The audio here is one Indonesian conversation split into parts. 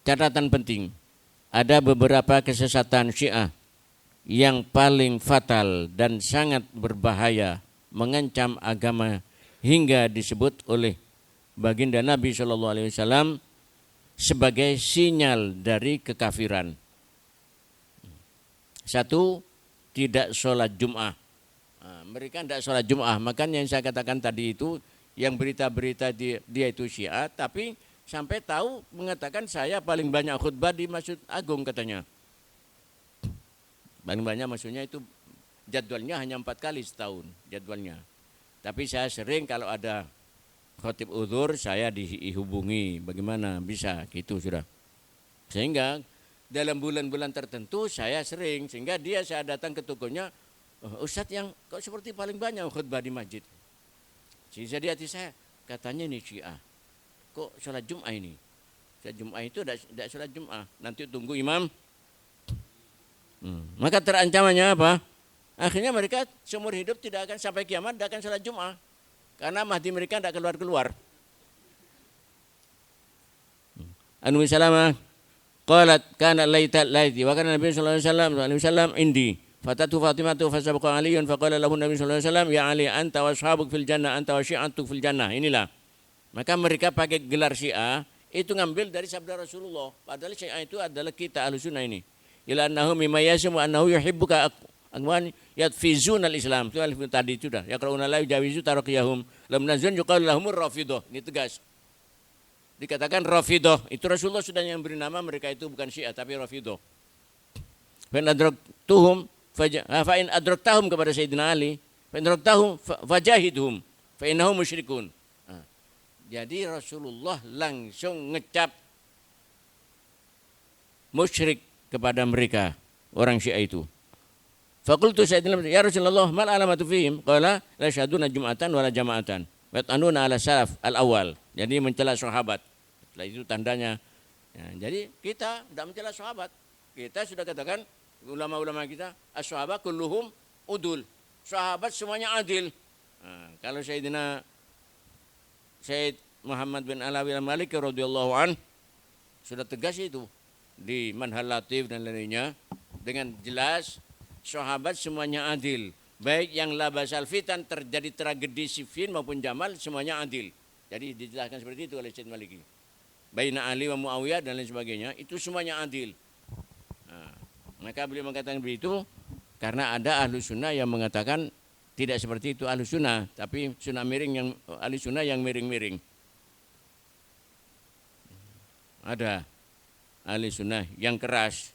Catatan penting, ada beberapa kesesatan Syiah yang paling fatal dan sangat berbahaya, mengancam agama hingga disebut oleh baginda Nabi SAW sebagai sinyal dari kekafiran. Satu, tidak sholat Jum'ah. Mereka tidak sholat Jum'ah, makanya yang saya katakan tadi itu, yang berita-berita dia itu Syiah, tapi sampai tahu mengatakan saya paling banyak khutbah di Masjid Agung katanya. Paling banyak maksudnya itu jadwalnya hanya 4 kali setahun jadwalnya. Tapi saya sering kalau ada khotib uzur saya dihubungi, bagaimana bisa gitu sudah. Sehingga dalam bulan-bulan tertentu saya sering, sehingga saya datang ke tokonya, Ustadz yang kok seperti paling banyak khutbah di masjid. Sehingga di hati saya, katanya ini Syiah. Kok sholat Jum'ah ini? Sholat Jum'ah itu tidak sholat Jum'ah. Nanti tunggu imam. Maka terancamannya apa? Akhirnya mereka seumur hidup tidak akan sampai kiamat, tidak akan sholat Jum'ah. Karena Mahdi mereka tidak keluar-keluar. Anu Salamah, qalat kana laiti wa kana Nabi sallallahu alaihi wasallam indi. Fatatu Fatimatu fasabaqa Aliyun faqala lahu Nabi sallallahu alaihi wasallam, ya Ali anta wa ashabuk fil jannah anta wa syi'atuk fil jannah. Inilah. Maka mereka pakai gelar Syiah itu ngambil dari sabda Rasulullah. Padahal Syiah itu adalah kita Ahlussunnah ini. Ila annahu mimma yasmu annahu yuhibbuka akwan yatfizun al-Islam. Itu tadi itu dah. Yaqrauna la yujawizu taraqiyahum lam nazun yuqalu lahumur rafidah. Ini tegas. Dikatakan rafidah. Itu Rasulullah sudah yang beri nama, mereka itu bukan Syiah tapi rafidah. Fa in adraktuhum fa in adraktahum kepada Sayyidina Ali, fa in adraktahum fajahidhum fa innahum musyrikun. Jadi Rasulullah langsung ngecap musyrik kepada mereka, orang Syiah itu. Faqultu Sayyidina ya Rasulullah mal alamatu fihim? Qala la syahaduna jum'atan wala jama'atan. Wa tanuna ala salaf al-awwal. Jadi mencela sahabat. Setelah itu tandanya. Ya, jadi kita tidak mencela sahabat. Kita sudah katakan ulama-ulama kita, as-sahabat kulluhum udul. Sahabat semuanya adil. Nah, kalau Sayyidina Sayyid Muhammad bin Alawi al-Maliki radhiyallahu an sudah tegas itu di Manhal Latif dan lainnya dengan jelas sahabat semuanya adil, baik yang labasal fitan terjadi tragedi Siffin maupun Jamal semuanya adil. Jadi dijelaskan seperti itu oleh Sayyid Maliki. Baina Ali wa Muawiyah dan lain sebagainya itu semuanya adil. Nah, maka beliau mengatakan begitu karena ada Ahlussunnah yang mengatakan tidak seperti itu Ahlussunnah, tapi sunnah miring yang Ahlussunnah yang miring-miring. Ada Ahlussunnah yang keras,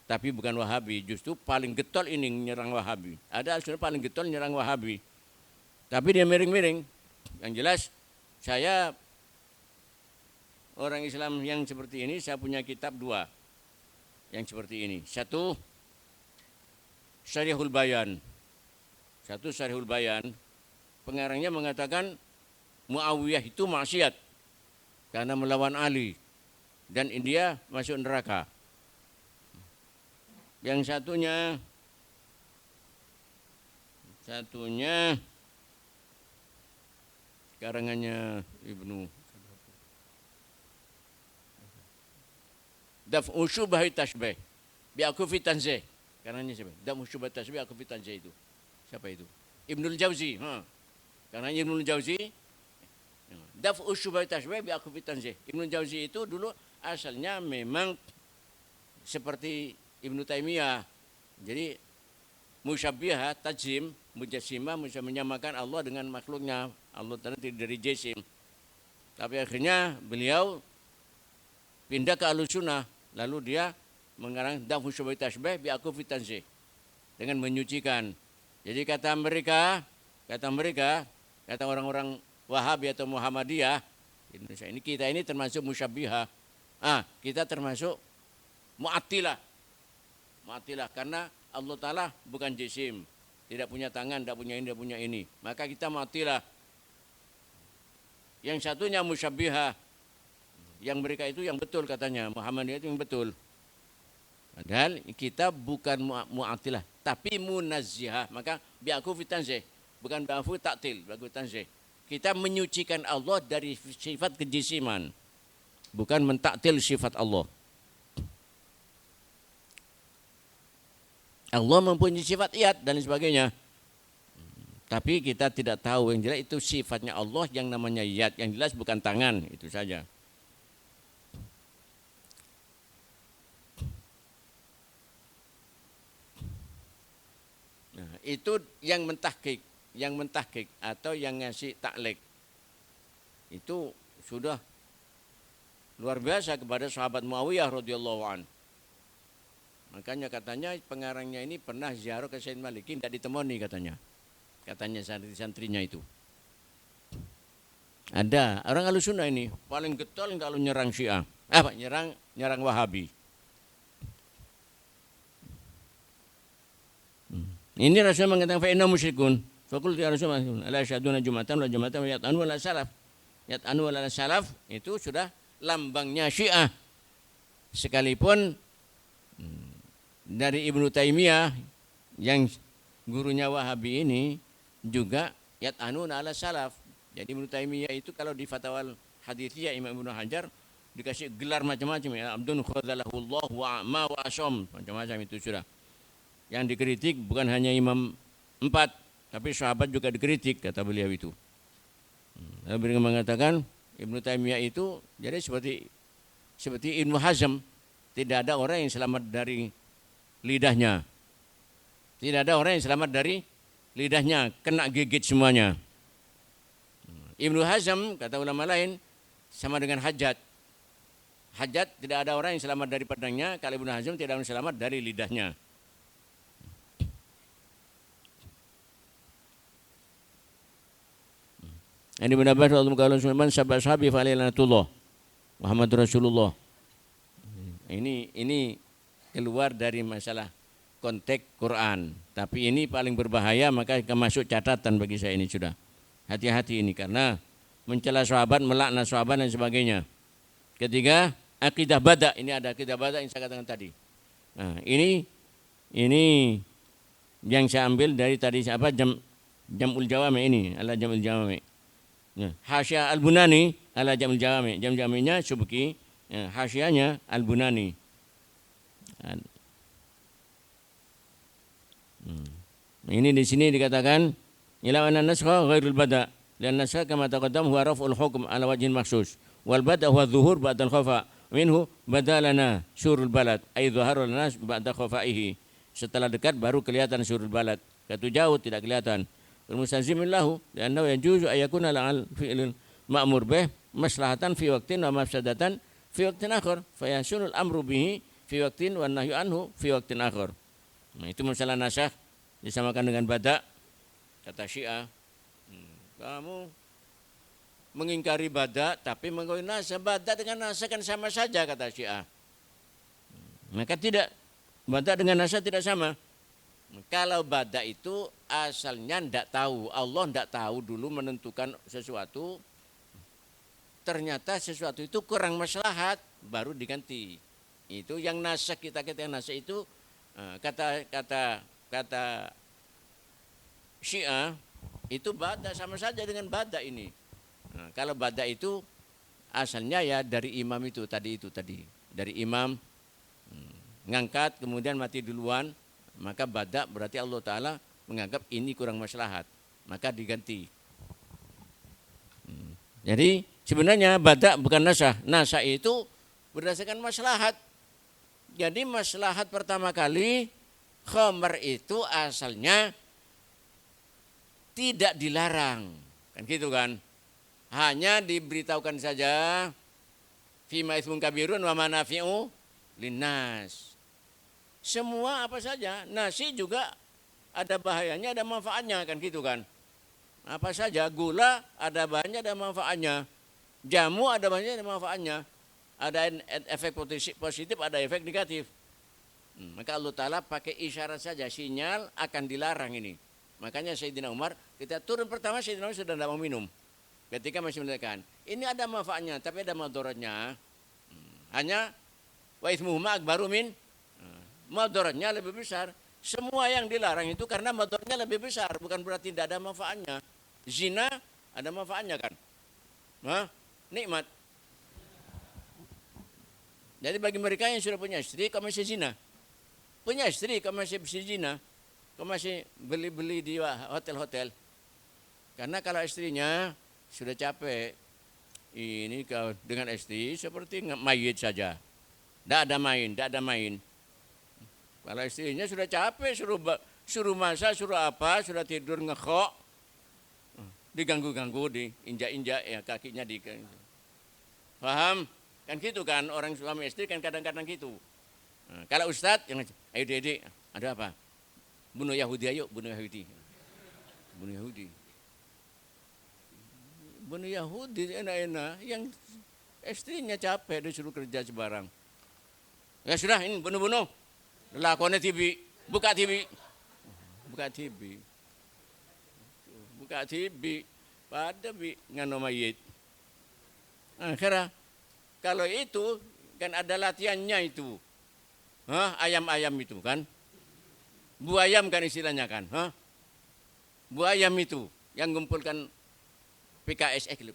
tapi bukan Wahabi. Justru paling getol ini menyerang Wahabi. Ada Ahlussunnah paling getol menyerang Wahabi, tapi dia miring-miring. Yang jelas saya orang Islam yang seperti ini, saya punya kitab 2 yang seperti ini. Satu Syarihul Bayan. Satu Syarihul Bayan, pengarangnya mengatakan Muawiyah itu maksiat karena melawan Ali dan India masuk neraka. Yang satunya karangannya Ibnu Daf'u Syubhati Tashbih bi Akufi Tanzih. Karangannya siapa? Daf'u Syubhati Tashbih Akufi Tanzih itu. Siapa itu? Ibnul Jauzi. Karena Ibnul Jauzi Daf'u Syubhati Tashbih bi Akufi Tanzih. Ibnul Jauzi itu dulu asalnya memang seperti Ibnu Taimiyah. Jadi musyabbihah, tajsim, mujassimah, menyamakan Allah dengan makhluknya. Allah terdiri dari jisim. Tapi akhirnya beliau pindah ke Ahlussunnah. Lalu dia mengarang Daf'u Syubhati Tashbih bi Akufi Tanzih dengan menyucikan. Jadi kata mereka, kata orang-orang Wahabi atau Muhammadiyah Indonesia ini, kita ini termasuk musyabbihah. Kita termasuk mu'attilah. Mu'attilah karena Allah Ta'ala bukan jisim, tidak punya tangan, tidak punya ini, tidak punya ini. Maka kita mu'attilah. Yang satunya musyabbihah. yang mereka itu yang betul katanya, Muhammadiyah itu yang betul. Padahal kita bukan mu'attilah, tapi munazzihah. Maka bi'aku fitanzih, bukan bi'aku taktil, bi'aku tanzih. Kita menyucikan Allah dari sifat kejisiman, bukan mentaktil sifat Allah. Allah mempunyai sifat iyad dan sebagainya. Tapi kita tidak tahu, yang jelas itu sifatnya Allah yang namanya iyad, yang jelas bukan tangan, itu saja. Nah, itu yang mentahkik atau yang ngasih taklek. Itu sudah luar biasa kepada sahabat Muawiyah radhiyallahu an. Makanya katanya pengarangnya ini pernah ziarah ke Sayyid Maliki, tidak ditemani katanya. Katanya santri-santrinya itu. Ada orang Ahlussunnah ini paling getol kalau nyerang Syiah. Nyerang Wahabi. Ini Rasulullah mengatakan fa inna musyrikun. Faqul ya Rasulullah la syaduna jumatan wa jumatan wa yat'anu wala salaf. Yat'anu wala salaf itu sudah lambangnya Syiah. Sekalipun dari Ibnu Taimiyah yang gurunya Wahabi ini juga yat'anu ala salaf. Jadi Ibnu Taimiyah itu kalau di Fatawal Haditsiyah Imam Ibnu Hajar dikasih gelar macam-macam ya, Abdun khadzalahullah wa ma wa asom, macam-macam itu sudah. Yang dikritik bukan hanya Imam 4, tapi sahabat juga dikritik, kata beliau itu. Lalu beliau mengatakan Ibnu Taimiyah itu jadi seperti Ibnu Hazm, tidak ada orang yang selamat dari lidahnya. Tidak ada orang yang selamat dari lidahnya, kena gigit semuanya. Ibnu Hazm, kata ulama lain, sama dengan Hajjat. Hajjat tidak ada orang yang selamat dari pedangnya, kalau Ibnu Hazm tidak ada orang yang selamat dari lidahnya. Ini benar-benar Allah kalau Sulaiman sahabi falilanatullah Muhammad Rasulullah. Ini keluar dari masalah konteks Quran, tapi ini paling berbahaya, maka masuk catatan bagi saya ini sudah. Hati-hati ini karena mencela sahabat, melaknat sahabat dan sebagainya. Ketiga, akidah bada. Ini ada akidah bada yang saya katakan tadi. Nah, ini yang saya ambil dari tadi apa Jam'ul Jawami ini, ala Jam'ul Jawami. Hasya Al-Bunani ala Jam'ul Jawami. Jam' Jawaminya Subki, hasyanya Al-Bunani. Ini di sini dikatakan ila anna naskha ghairul bada, lian naskha kama taqaddam huwa raf'ul hukm ala wajhin makhsus wal bada huwa dhuhur ba'da al-khafa minhu badalana surul balad ay dhuharu lana ba'da khafaihi. Setelah dekat baru kelihatan surul balad, kata jauh tidak kelihatan. Al-mustazimillahu li'annahu yajuzu ayakuna la'al fi'lil ma'mur bih maslahatan fi waqtin wa mafsadatan fi waqtin akhar fayasunul amru bihi fi waqtin wa nahyu anhu fi waqtin akhar. Nah, itu masalah nasakh disamakan dengan bada. Kata Syiah, kamu mengingkari bada tapi mengingkari nasakh. Bada dengan nasakh kan sama saja, kata Syiah. Maka tidak, bada dengan nasakh tidak sama. Kalau bada itu asalnya tidak tahu, Allah tidak tahu dulu menentukan sesuatu, ternyata sesuatu itu kurang maslahat, baru diganti. Itu yang nasakh, kita yang nasakh itu kata Syiah itu bada sama saja dengan bada ini. Nah, kalau bada itu asalnya ya dari imam itu tadi dari imam ngangkat kemudian mati duluan. Maka bada berarti Allah Ta'ala menganggap ini kurang maslahat, maka diganti. Jadi sebenarnya bada bukan nasakh. Nasakh itu berdasarkan maslahat. Jadi maslahat pertama kali khamar itu asalnya tidak dilarang. Kan gitu kan. Hanya diberitahukan saja fima itsmun kabirun wa manafi'u linnas. Semua apa saja, nasi juga ada bahayanya, ada manfaatnya, kan gitu kan. Apa saja, gula ada bahannya, ada manfaatnya. Jamu ada bahannya, ada manfaatnya. Ada efek positif, ada efek negatif. Maka Allah Ta'ala pakai isyarat saja, sinyal akan dilarang ini. Makanya Sayyidina Umar, kita turun pertama Sayyidina Umar sudah tidak mau minum. Ketika masih mengatakan, ini ada manfaatnya, tapi ada madaratnya. Hanya wa itsmuhuma akbaru min madaratnya lebih besar. Semua yang dilarang itu karena madaratnya lebih besar, bukan berarti tidak ada manfaatnya. Zina ada manfaatnya kan? Nikmat. Jadi bagi mereka yang sudah punya istri, kau masih zina. Punya istri, kau masih zina. Kau masih beli-beli di hotel-hotel. Karena kalau istrinya sudah capek, ini kau dengan istri seperti mayit saja. Tidak ada main. Kalau istrinya sudah capek, suruh masak, suruh apa, sudah tidur ngekok, diganggu-ganggu, diinjak-injak ya kakinya paham? Kan gitu kan, orang suami istri kan kadang-kadang gitu. Nah, kalau ustadz, ayo dedek, ada apa? Bunuh Yahudi, ayo bunuh Yahudi. Bunuh Yahudi enak-enak, yang istrinya capek disuruh kerja sebarang. Ya sudah, ini bunuh-bunuh. Lakonnya TV, buka TV. Pada ngano mayit. Akhirnya kalau itu kan ada latihannya itu. Ayam-ayam itu kan. Buayam kan istilahnya kan. Buayam itu yang mengumpulkan PSK keliru.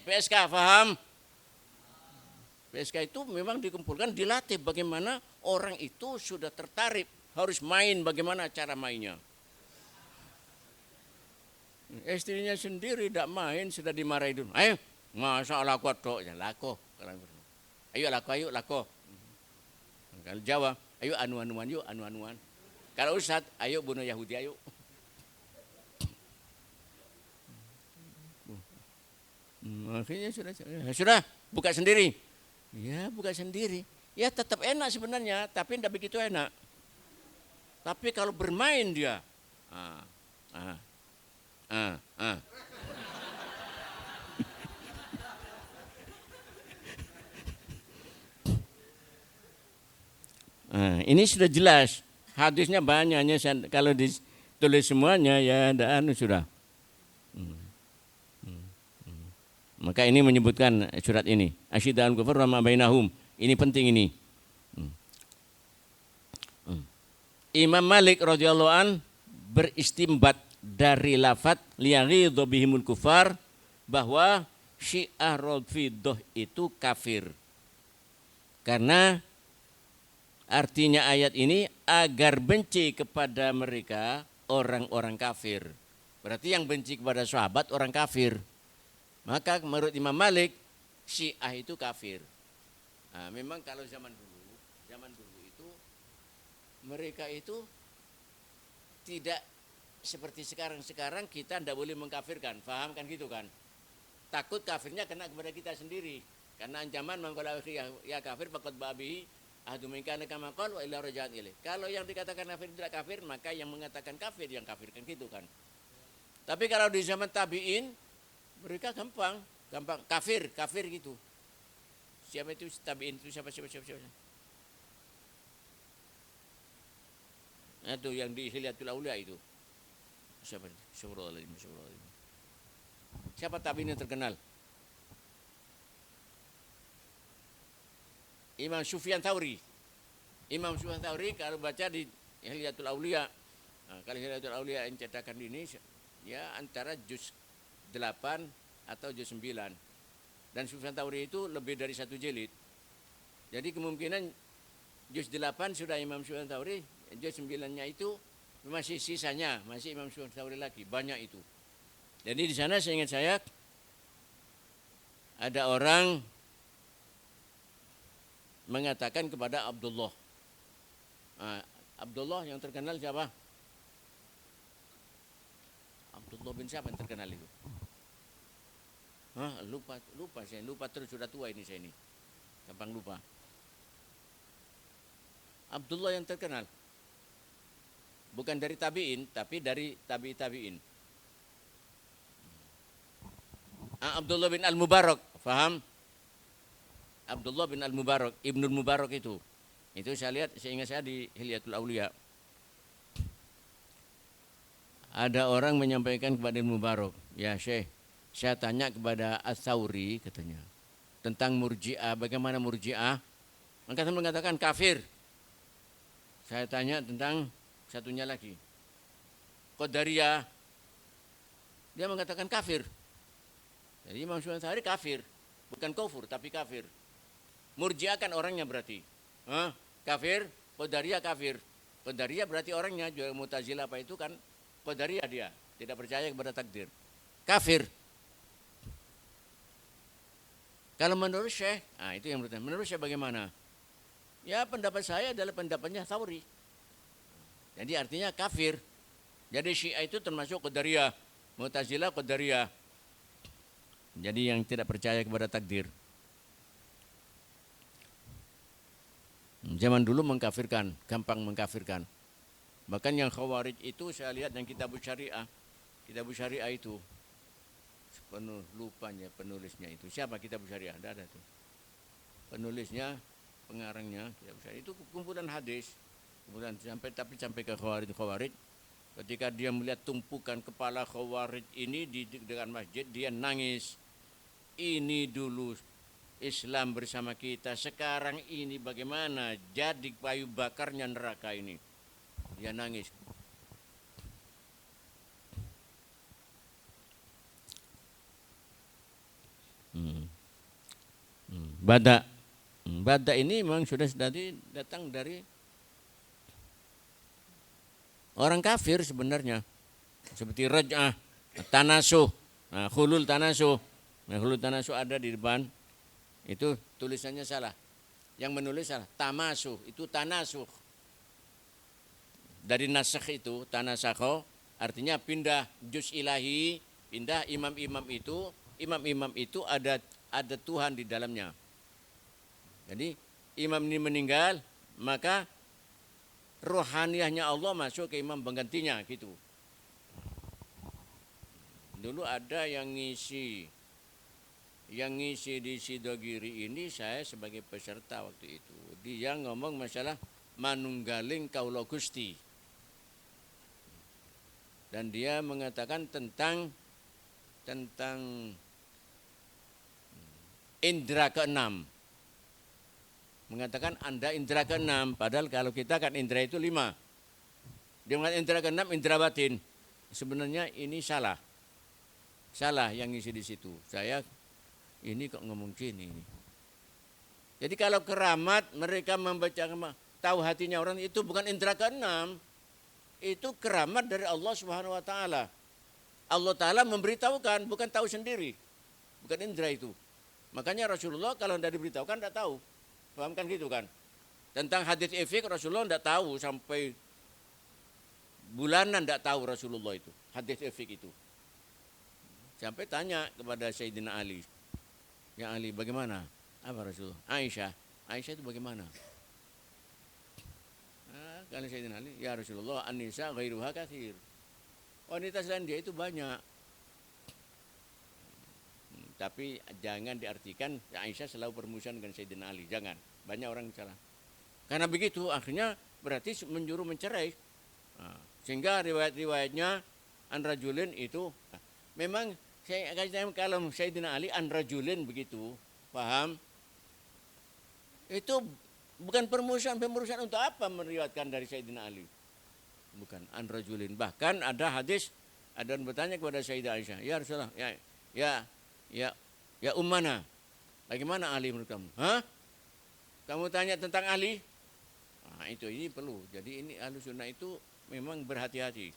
PSK paham? PSK itu memang dikumpulkan, dilatih bagaimana orang itu sudah tertarik. Harus main, bagaimana cara mainnya. Istrinya sendiri tidak main, sudah dimarahi dulu. Ayo, masa laku tok, ya laku. Ayo laku. Kalau Jawa, ayo anu-anuan yuk, anu-anuan. Kalau Ustadz, ayo bunuh Yahudi, ayo. Akhirnya sudah, buka sendiri. Ya, buka sendiri. Ya tetap enak sebenarnya, tapi tidak begitu enak. Tapi kalau bermain dia, ini sudah jelas. Hadisnya banyak, kalau ditulis semuanya ya sudah. Maka ini menyebutkan surat ini. Asyiddaul kufar wa ma bainahum. Ini penting ini. Imam Malik radhiyallahu an beristimbat dari lafaz liyaghidhu bihimul kufar bahwa Syiah Rafidhah itu kafir. Karena artinya ayat ini agar benci kepada mereka orang-orang kafir. Berarti yang benci kepada sahabat orang kafir. Maka menurut Imam Malik Syiah itu kafir. Nah, memang kalau zaman dulu itu mereka itu tidak seperti sekarang kita tidak boleh mengkafirkan, paham kan gitu kan? Takut kafirnya kena kepada kita sendiri, karena ancaman mengkala ya kafir faqad babihi ahdu min kana kama qala wa ila raja'at ilaih. Kalau yang dikatakan kafir tidak kafir, maka yang mengatakan kafir yang kafir kan gitu kan. Tapi kalau di zaman tabi'in mereka gampang kafir gitu. Siapa itu tabi'in itu siapa? Nah, itu yang di Hilyatul Aulia itu. Siapa tabi'in yang terkenal? Imam Sufyan Tsauri kalau baca di Hilyatul Aulia. Nah, kalau Hilyatul Aulia yang cetakan ini ya antara juz 8 atau juz 9. Dan Sufyan Tsauri itu lebih dari 1 jilid. Jadi kemungkinan juz 8 sudah Imam Sufyan Tsauri, juz 9-nya itu masih sisanya, masih Imam Sufyan Tsauri lagi, banyak itu. Jadi di sana seingat saya ada orang mengatakan kepada Abdullah. Abdullah yang terkenal siapa? Abdullah bin siapa yang terkenal itu? Lupa saya, terus sudah tua ini saya ini. Gampang lupa. Abdullah yang terkenal. Bukan dari tabi'in, tapi dari tabi'in. Abdullah bin Al-Mubarak, paham? Abdullah bin Al-Mubarak, Ibnul Mubarak itu. Itu saya lihat, saya ingat saya di Hilyatul Aulia. Ada orang menyampaikan kepada Ibnu Mubarak, ya Syekh, Saya tanya kepada Ats-Tsauri katanya tentang Murji'ah, bagaimana Murji'ah? Maka dia mengatakan kafir. Saya tanya tentang satunya lagi, Qadariyah, dia mengatakan kafir. Jadi Imam Syafi'i Ats-Tsauri kafir, bukan kufur tapi kafir. Murji'ah kan orangnya berarti. Kafir, Qadariyah kafir. Qadariyah berarti orangnya, juga Mu'tazilah apa itu kan Qadariyah dia, tidak percaya kepada takdir. Kafir. Kalau menurut Syekh, itu yang bertanya. Menurut Syekh bagaimana? Ya pendapat saya adalah pendapatnya Tsauri. Jadi artinya kafir. Jadi Syiah itu termasuk Qadariyah, Mu'tazilah Qadariyah. Jadi yang tidak percaya kepada takdir. Zaman dulu mengkafirkan, gampang mengkafirkan. Bahkan yang Khawarij itu saya lihat yang Kitab Syariah itu. Lupanya penulisnya itu. Siapa Kitab Syariah? Tidak ada tuh. Penulisnya, pengarangnya Kitab Syariah itu kumpulan hadis. Kemudian sampai ke Khawarij. Ketika dia melihat tumpukan kepala Khawarij ini di dekat masjid, dia nangis. Ini dulu Islam bersama kita, sekarang ini bagaimana jadi kayu bakarnya neraka ini. Dia nangis. Bada ini memang sudah datang dari orang kafir sebenarnya. Seperti raj'ah, tanasuh, khulul tanasuh. Khulul tanasuh ada di depan. Itu tulisannya salah. Yang menulis salah. Tamasuh, itu tanasuh. Dari nasakh itu, tanasakho, artinya pindah juz ilahi, pindah imam-imam itu ada Tuhan di dalamnya. Jadi imam ini meninggal, maka rohaniyahnya Allah masuk ke imam penggantinya gitu. Dulu ada yang ngisi di Sidogiri ini, saya sebagai peserta waktu itu. Dia ngomong masalah manunggaling kaula Gusti. Dan dia mengatakan tentang indera keenam. Mengatakan Anda indera keenam, padahal kalau kita kan indera itu 5. Dia mengatakan indera keenam, indera batin. Sebenarnya ini salah. Salah yang ngisi di situ. Saya ini kok ngomong gini. Jadi kalau keramat mereka membaca tahu hatinya orang itu bukan indera keenam. Itu keramat dari Allah Subhanahu wa taala. Allah taala memberitahukan, bukan tahu sendiri. Bukan indera itu. Makanya Rasulullah kalau tidak diberitahukan tidak tahu. Paham kan gitu kan? Tentang hadis ifk Rasulullah tidak tahu sampai bulanan tidak tahu Rasulullah itu. Hadis ifk itu. Sampai tanya kepada Sayyidina Ali. Ya Ali, bagaimana? Apa Rasulullah? Aisyah itu bagaimana? Kalau Sayyidina Ali, ya Rasulullah, an-nisa ghairuha katsir. Wanita selain dia itu banyak. Tapi jangan diartikan Aisyah selalu bermusuhan dengan Sayyidina Ali. Jangan. Banyak orang salah. Karena begitu akhirnya berarti menjuru mencerai. Sehingga riwayat-riwayatnya an rajulin itu memang kalau Sayyidina Ali an rajulin begitu, paham? Itu bukan permusuhan untuk apa meriwayatkan dari Sayyidina Ali? Bukan an rajulin. Bahkan ada hadis, ada yang bertanya kepada Sayyidah Aisyah, ya Rasulullah, ya ummana, bagaimana Ali menurut kamu? Kamu tanya tentang Ali? Ini perlu. Jadi ini Ahlussunnah itu memang berhati-hati.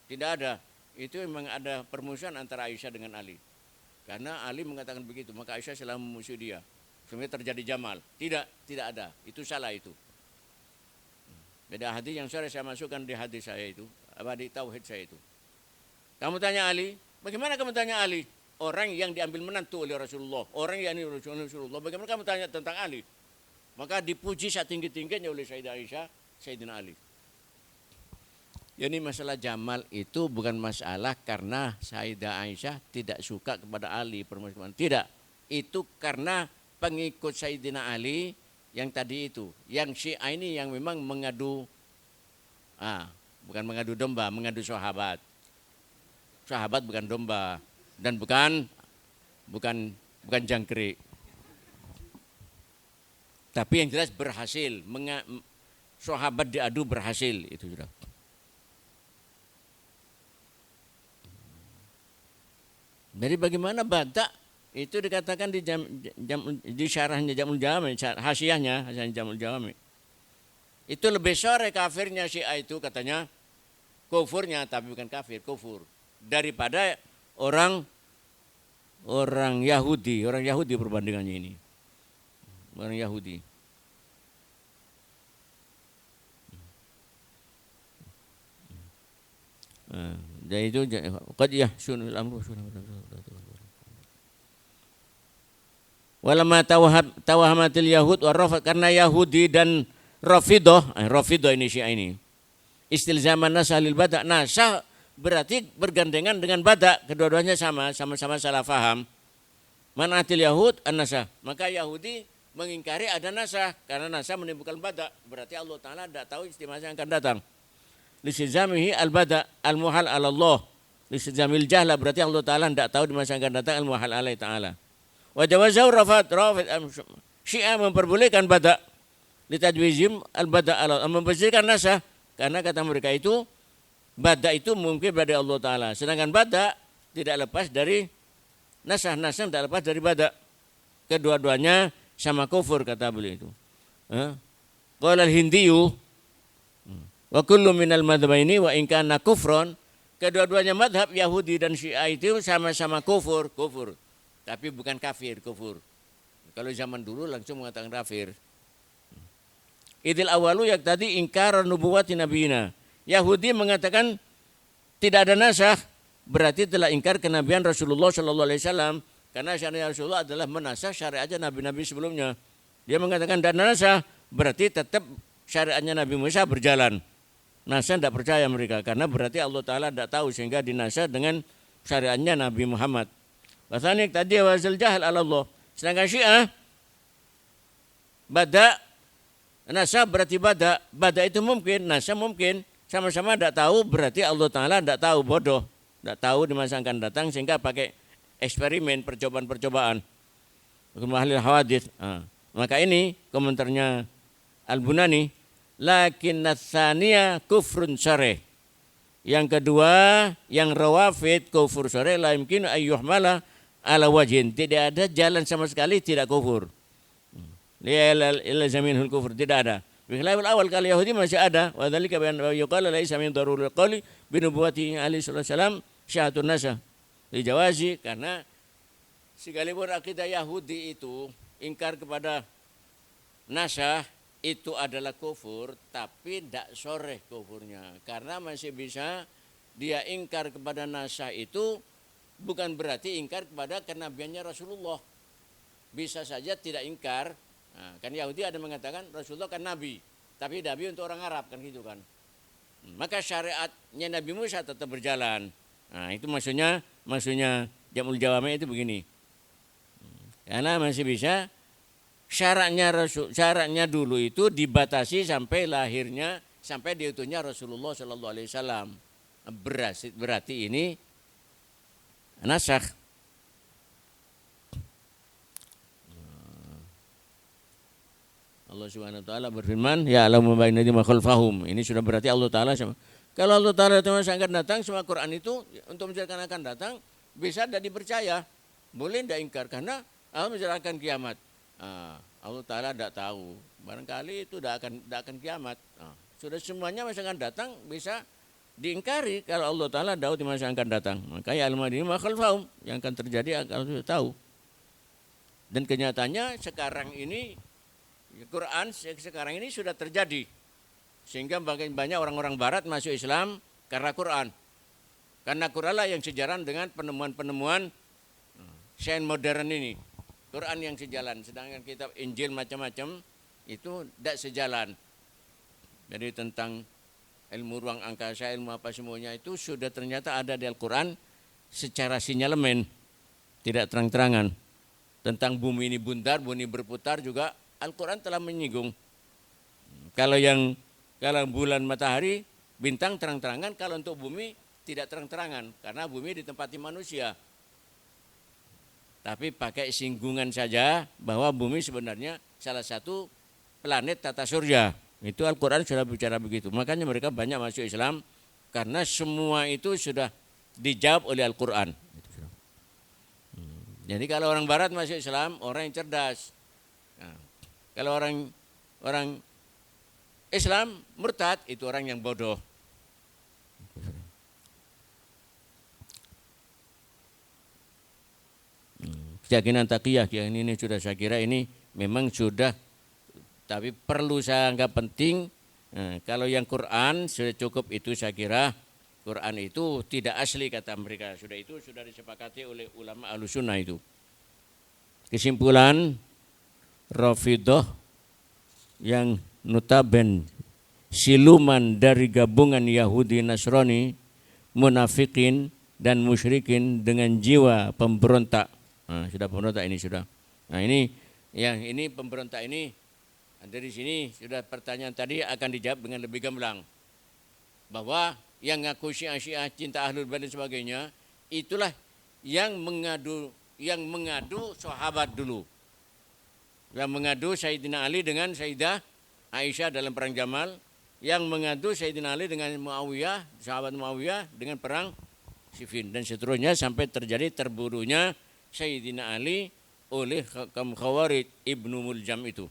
Tidak ada. Itu memang ada permusuhan antara Aisyah dengan Ali. Karena Ali mengatakan begitu, maka Aisyah selalu memusuhi dia. Sebenarnya terjadi jamal. Tidak ada. Itu salah itu. Beda hadis yang saya masukkan di hadis saya itu, di tauhid saya itu. Kamu tanya Ali, bagaimana kamu tanya Ali? Orang yang diambil menantu oleh Rasulullah, orang yang ini Rasulullah, bagaimana kamu tanya tentang Ali? Maka dipuji setinggi-tingginya oleh Sayyidah Aisyah, Sayyidina Ali. Jadi masalah jamal itu bukan masalah karena Sayyidah Aisyah tidak suka kepada Ali, permusuhan. Tidak, itu karena pengikut Sayyidina Ali yang tadi itu, yang Syiah ini yang memang mengadu, bukan mengadu domba, mengadu sahabat. Sahabat bukan domba. dan bukan jangkrik. Tapi yang jelas berhasil, sahabat diadu berhasil itu sudah. Jadi bagaimana badak itu dikatakan di syarahnya Jamul Jawami, hasyiahnya Jamul Jawami. Itu lebih sore kafirnya Syiah itu katanya, kufurnya tapi bukan kafir, kufur daripada orang Yahudi perbandingannya ini. Orang Yahudi. Jadi itu qad yahsunul amru walamma tawahamatil yahud wa rafid, karena Yahudi dan Rafidah ini Syiah ini istilzaman nasah lil bada', nasah berarti bergandengan dengan bada', kedua-duanya sama-sama salah faham. Manatil yahud an-nasah, maka Yahudi mengingkari ada nasah karena nasah menimbulkan bada', berarti Allah Ta'ala tidak tahu istimewa yang akan datang. Lisizamihi al-bada' al-muhal ala Allah, lisizamil jahla, berarti Allah Ta'ala tidak tahu di masa yang akan datang al-muhal alai Ta'ala. Wa jawazau rafid Syiah memperbolehkan bada', litajwizim al-bada' ala Allah, memperbolehkan nasah karena kata mereka itu bada' itu mungkin dari Allah Ta'ala, sedangkan bada' tidak lepas dari nasah tidak lepas dari bada'. Kedua-duanya sama kufur kata beliau itu. Qala al-Hindiyu wa kullu minal madhhabaini wa in kana kufron, kedua-duanya madhab Yahudi dan Syiah itu sama-sama kufur, tapi bukan kafir, kufur. Kalau zaman dulu langsung mengatakan kafir. Idil awalu yak tadi ingkar nubuwati nabiyina. Yahudi mengatakan tidak ada nasakh, berarti telah ingkar kenabian Rasulullah sallallahu alaihi wasallam, karena syariat Rasulullah adalah menasakh syariatnya nabi-nabi sebelumnya. Dia mengatakan tidak ada nasakh, berarti tetap syariatnya Nabi Musa berjalan. Nasakh tidak percaya mereka, karena berarti Allah Ta'ala tidak tahu sehingga dinasakh dengan syariatnya Nabi Muhammad. Bahasanya tadi wazil jahal ala Allah. Sedangkan Syiah bada' nasakh berarti bada' itu mungkin, nasakh mungkin, sama-sama tidak tahu, berarti Allah Ta'ala tidak tahu, bodoh, tidak tahu di masa akan datang sehingga pakai eksperimen, percobaan-percobaan. Mahlil hawadits. Maka ini komentarnya Al-Bunani, lakin natsaniya kufrun syarih. Yang kedua, yang rawafid kufur syarih la yumkin ayyuhmala ala wajhin, tidak ada jalan sama sekali tidak kufur. Ila zaminul kufur tidak ada. Bikhlafil awal kali Yahudi masih ada, wa dzalika bi anna yuqala laisa min daruril qawli bi nubuwwati alaihi wasallam syahatun nasah. Dijawazi karena sekalipun akidah Yahudi itu ingkar kepada nasah itu adalah kufur, tapi tidak soreh kufurnya, karena masih bisa dia ingkar kepada nasah itu bukan berarti ingkar kepada kenabiannya Rasulullah. Bisa saja tidak ingkar. Kan Yahudi ada mengatakan Rasulullah kan nabi, tapi nabi untuk orang Arab kan gitu kan. Maka syariatnya Nabi Musa tetap berjalan. Itu maksudnya Jamul Jawami itu begini. Karena masih bisa syaratnya dulu itu dibatasi sampai lahirnya, sampai diutusnya Rasulullah Sallallahu Alaihi Wasallam. Berarti ini nasakh. Allah Subhanahu Wa Taala berfirman, ya alamu baina ma khalfahum. Ini sudah berarti Allah Taala sama. Kalau Allah Taala itu akan datang, semua Quran itu untuk menjelaskan akan datang bisa tidak dipercaya, boleh tidak ingkar karena Allah menjelaskan kiamat. Allah Ta'ala tidak tahu, barangkali itu tidak akan kiamat. Sudah semuanya masa akan datang bisa diingkari kalau Allah Ta'ala tahu di masa akan datang. Maka ya al-madini makhlfahum, yang akan terjadi kalau sudah tahu. Dan kenyataannya sekarang ini Quran sekarang ini sudah terjadi, sehingga banyak orang-orang Barat masuk Islam karena Quran. Karena Quran lah yang sejalan dengan penemuan-penemuan sains modern ini. Quran yang sejalan, sedangkan kitab Injil macam-macam itu tidak sejalan. Jadi tentang ilmu ruang angkasa, ilmu apa semuanya itu sudah ternyata ada di Al-Quran secara sinyalemen, tidak terang-terangan. Tentang bumi ini bundar, bumi berputar juga Al-Quran telah menyinggung. Kalau bulan, matahari, bintang terang-terangan, kalau untuk bumi tidak terang-terangan karena bumi ditempati manusia. tapi pakai singgungan saja bahwa bumi sebenarnya salah satu planet tata surya. Itu Al-Quran sudah bicara begitu. Makanya mereka banyak masuk Islam karena semua itu sudah dijawab oleh Al-Quran. Jadi kalau orang Barat masuk Islam, orang yang cerdas. Nah, kalau orang Islam murtad, itu orang yang bodoh. Keyakinan taqiyah yang ini sudah saya kira ini memang sudah, tapi perlu saya anggap penting. Nah, kalau yang Quran sudah cukup, itu saya kira Quran itu tidak asli kata mereka. Sudah disepakati oleh ulama Ahlussunnah itu. Kesimpulan, Rafidhah yang notaben siluman dari gabungan Yahudi Nasrani, munafikin dan musyrikin dengan jiwa pemberontak. Nah, sudah pemberontak ini sudah. Nah, ini pemberontak ini dari sini sudah pertanyaan tadi akan dijawab dengan lebih gamblang. Bahwa yang ngaku Syiah cinta Ahlul Bait dan sebagainya, itulah yang mengadu sahabat dulu. Yang mengadu Sayyidina Ali dengan Sayyidah Aisyah dalam perang Jamal, yang mengadu Sayyidina Ali dengan Muawiyah, sahabat Muawiyah dengan perang Siffin dan seterusnya sampai terjadi terbunuhnya Sayyidina Ali oleh kaum Khawarij Ibnu Muljam itu.